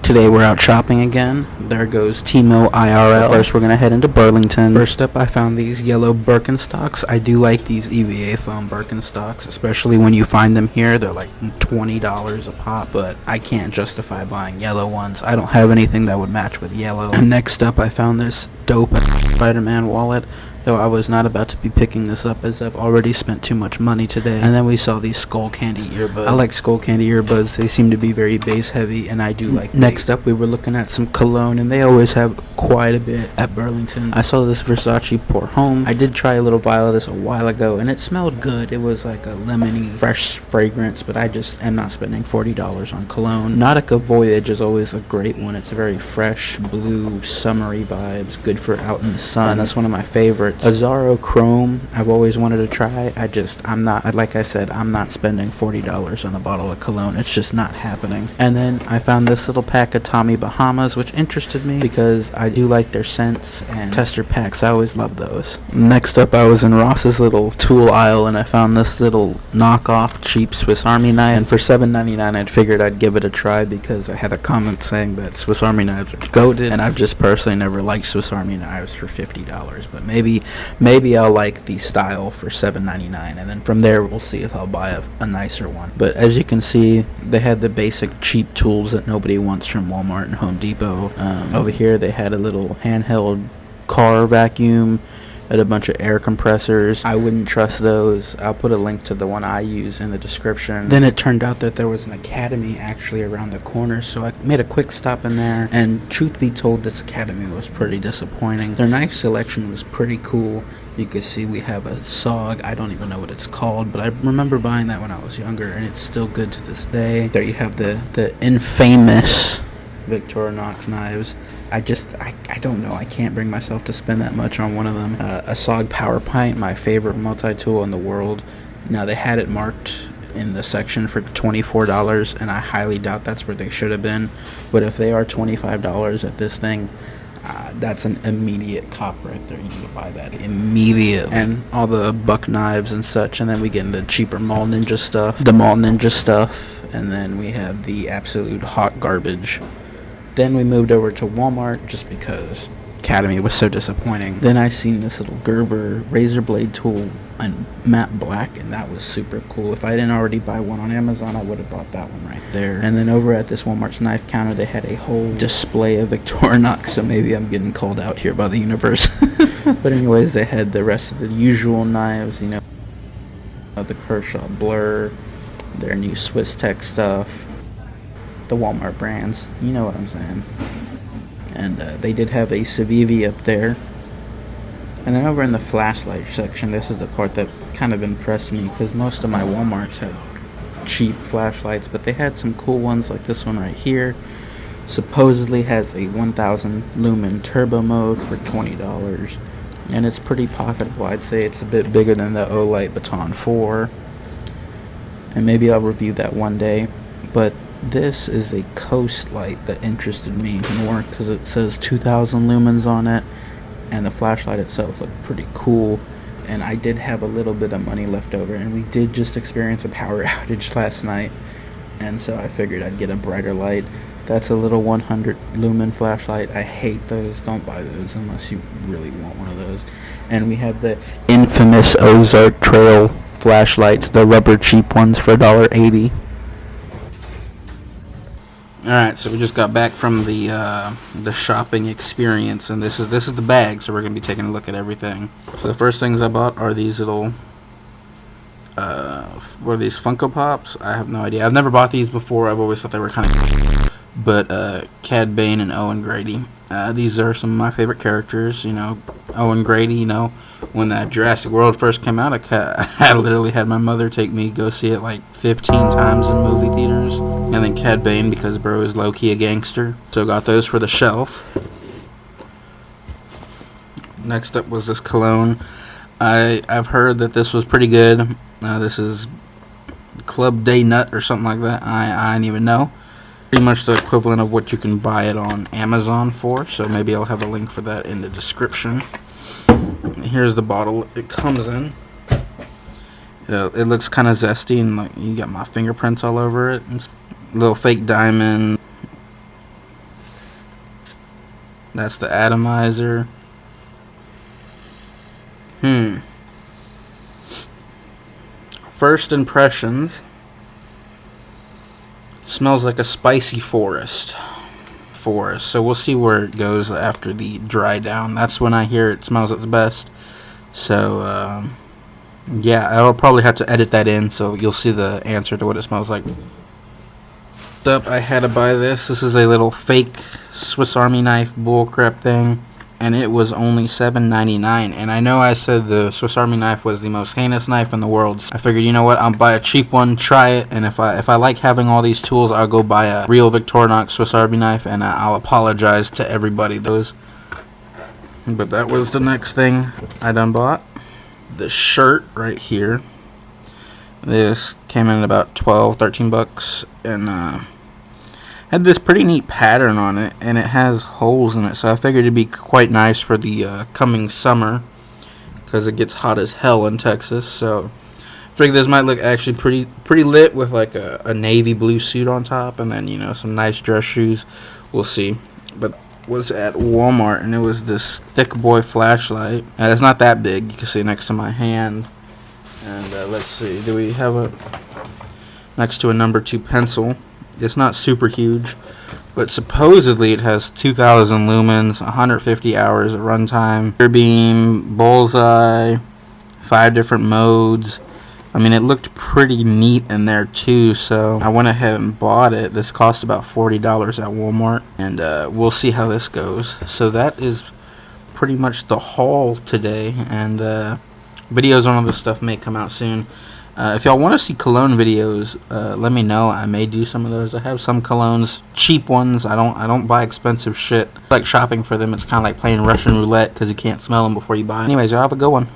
Today we're out shopping again. There goes Timo IRL. First we're gonna head into Burlington. First up I found these yellow Birkenstocks. I do like these EVA foam Birkenstocks, especially when you find them here. They're like $20 a pop, but I can't justify buying yellow ones. I don't have anything that would match with yellow. And next up I found this dope Spider-Man wallet. Though I was not about to be picking this up as I've already spent too much money today. And then we saw these Skull Candy earbuds. I like Skull Candy earbuds. They seem to be very bass heavy, and I do like them. Next up we were looking at some cologne, and they always have quite a bit at Burlington. I saw this Versace Pour Homme. I did try a little vial of this a while ago, and it smelled good. It was like a lemony, fresh fragrance, but I just am not spending $40 on cologne. Nautica Voyage is always a great one. It's very fresh, blue, summery vibes, good for out in the sun. That's one of my favorites. Azzaro Chrome, I've always wanted to try. I'm not, like I said, I'm not spending $40 on a bottle of cologne. It's just not happening. And then I found this little pack of Tommy Bahamas, which interested me because I do like their scents and tester packs. I always love those. Next up, I was in Ross's little tool aisle, and I found this little knockoff cheap Swiss Army knife. And for $7.99, I figured I'd give it a try because I had a comment saying that Swiss Army knives are goated, and I've just personally never liked Swiss Army knives for $50. But maybe I'll like the style for $7.99, and then from there we'll see if I'll buy a nicer one. But as you can see, they had the basic cheap tools that nobody wants from Walmart and Home Depot. Over here they had a little handheld car vacuum and a bunch of air compressors. I wouldn't trust those. I'll put a link to the one I use in the description. Then it turned out that there was an Academy actually around the corner, so I made a quick stop in there, and truth be told, this Academy was pretty disappointing. Their knife selection was pretty cool. You can see we have a SOG. I don't even know what it's called, but I remember buying that when I was younger, and it's still good to this day. There you have the infamous Victorinox knives. I don't know. I can't bring myself to spend that much on one of them. A SOG Power Pint, my favorite multi-tool in the world. Now, they had it marked in the section for $24, and I highly doubt that's where they should have been. But if they are $25 at this thing, that's an immediate cop right there. You need to buy that immediately. And all the buck knives and such. And then we get into the cheaper Mall Ninja stuff. And then we have the absolute hot garbage. Then we moved over to Walmart just because Academy was so disappointing. Then I seen this little Gerber razor blade tool in matte black, and that was super cool. If I didn't already buy one on Amazon, I would have bought that one right there. And then over at this Walmart's knife counter, they had a whole display of Victorinox, so maybe I'm getting called out here by the universe. But anyways, they had the rest of the usual knives, you know, the Kershaw Blur, their new Swiss Tech stuff, the Walmart brands, you know what I'm saying. And they did have a Civivi up there. And then over in the flashlight section, this is the part that kind of impressed me, because most of my Walmarts had cheap flashlights, but they had some cool ones like this one right here. Supposedly has a 1000 lumen turbo mode for $20, and it's pretty pocketable. I'd say it's a bit bigger than the Olight Baton 4, and maybe I'll review that one day. But this is a Coast light that interested me more because it says 2000 lumens on it, and the flashlight itself looked pretty cool. And I did have a little bit of money left over, and we did just experience a power outage last night, and so I figured I'd get a brighter light. That's a little 100 lumen flashlight. I hate those. Don't buy those unless you really want one of those. And we have the infamous Ozark Trail flashlights, the rubber cheap ones, for $1.80. Alright, so we just got back from the shopping experience, and this is the bag, so we're going to be taking a look at everything. So the first things I bought are these little, what are these, Funko Pops? I have no idea. I've never bought these before. I've always thought they were kind of, but Cad Bane and Owen Grady. These are some of my favorite characters, you know. Owen Grady, you know, when that Jurassic World first came out, I literally had my mother take me go see it like 15 times in movie theaters. And then Cad Bane, because bro is low-key a gangster. So got those for the shelf. Next up was this cologne. I've heard that this was pretty good. This is Club Day Nut or something like that. I didn't even know. Pretty much the equivalent of what you can buy it on Amazon for. So maybe I'll have a link for that in the description. Here's the bottle it comes in. It looks kind of zesty, and like you got my fingerprints all over it. It's a little fake diamond. That's the atomizer. First impressions. Smells like a spicy forest. So we'll see where it goes after the dry down. That's when I hear it smells its best. So yeah, I'll probably have to edit that in so you'll see the answer to what it smells like. Up, I had to buy this. This is a little fake Swiss Army knife bullcrap thing, and it was only $7.99. And I know I said the Swiss Army knife was the most heinous knife in the world. I figured, you know what, I'll buy a cheap one, try it, and if I like having all these tools, I'll go buy a real Victorinox Swiss Army knife, and I'll apologize to everybody those. But that was the next thing I done bought. The shirt right here. This came in about 12, 13 bucks, and had this pretty neat pattern on it, and it has holes in it, so I figured it'd be quite nice for the coming summer, because it gets hot as hell in Texas. So I figured this might look actually pretty lit with like a navy blue suit on top, and then, you know, some nice dress shoes. We'll see. But was at Walmart, and it was this thick boy flashlight, and it's not that big. You can see next to my hand. And let's see, do we have it next to a number 2 pencil? It's not super huge, but supposedly it has 2,000 lumens, 150 hours of runtime, clear beam, bullseye, 5 different modes. I mean, it looked pretty neat in there too, so I went ahead and bought it. This cost about $40 at Walmart, and we'll see how this goes. So that is pretty much the haul today, and videos on all this stuff may come out soon. If y'all want to see cologne videos, let me know. I may do some of those. I have some colognes, cheap ones. I don't buy expensive shit. I like shopping for them. It's kind of like playing Russian roulette because you can't smell them before you buy them. Anyways, y'all have a good one.